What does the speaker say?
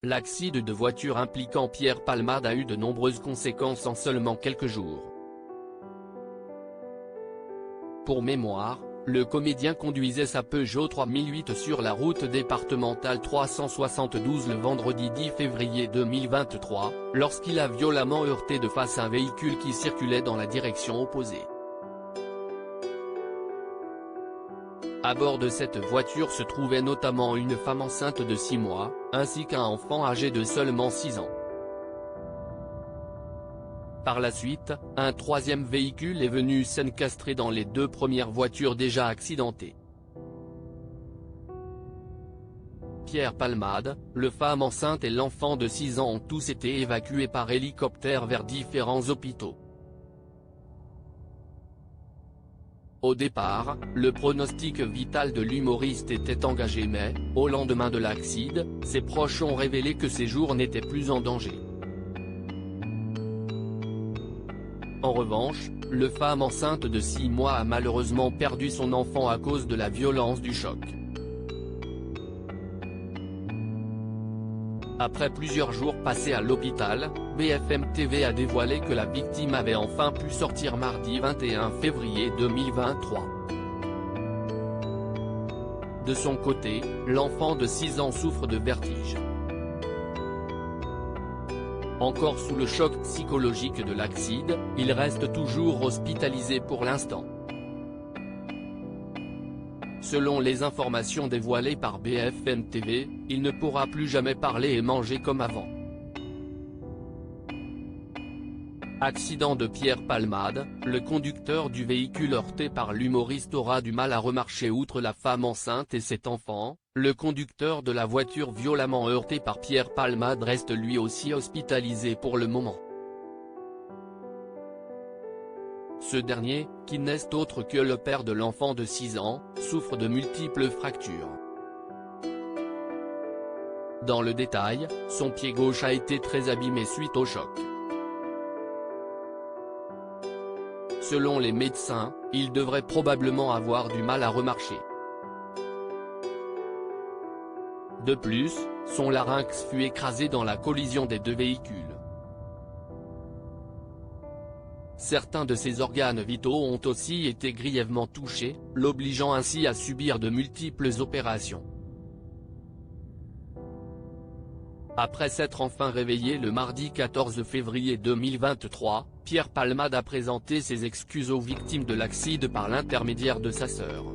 l'accident de voiture impliquant Pierre Palmade a eu de nombreuses conséquences en seulement quelques jours. Pour mémoire, le comédien conduisait sa Peugeot 3008 sur la route départementale 372 le vendredi 10 février 2023, lorsqu'il a violemment heurté de face un véhicule qui circulait dans la direction opposée. À bord de cette voiture se trouvait notamment une femme enceinte de 6 mois, ainsi qu'un enfant âgé de seulement 6 ans. Par la suite, un troisième véhicule est venu s'encastrer dans les deux premières voitures déjà accidentées. Pierre Palmade, le femme enceinte et l'enfant de 6 ans ont tous été évacués par hélicoptère vers différents hôpitaux. Au départ, le pronostic vital de l'humoriste était engagé mais, au lendemain de l'accident, ses proches ont révélé que ses jours n'étaient plus en danger. En revanche, le femme enceinte de 6 mois a malheureusement perdu son enfant à cause de la violence du choc. Après plusieurs jours passés à l'hôpital, BFM TV a dévoilé que la victime avait enfin pu sortir mardi 21 février 2023. De son côté, l'enfant de 6 ans souffre de vertige. Encore sous le choc psychologique de l'accident, il reste toujours hospitalisé pour l'instant. Selon les informations dévoilées par BFM TV, il ne pourra plus jamais parler et manger comme avant. Accident de Pierre Palmade, le conducteur du véhicule heurté par l'humoriste aura du mal à remarcher outre la femme enceinte et cet enfant, le conducteur de la voiture violemment heurtée par Pierre Palmade reste lui aussi hospitalisé pour le moment. Ce dernier, qui n'est autre que le père de l'enfant de 6 ans, souffre de multiples fractures. Dans le détail, son pied gauche a été très abîmé suite au choc. Selon les médecins, il devrait probablement avoir du mal à remarcher. De plus, son larynx fut écrasé dans la collision des deux véhicules. Certains de ses organes vitaux ont aussi été grièvement touchés, l'obligeant ainsi à subir de multiples opérations. Après s'être enfin réveillé le mardi 14 février 2023, Pierre Palmade a présenté ses excuses aux victimes de l'accident par l'intermédiaire de sa sœur.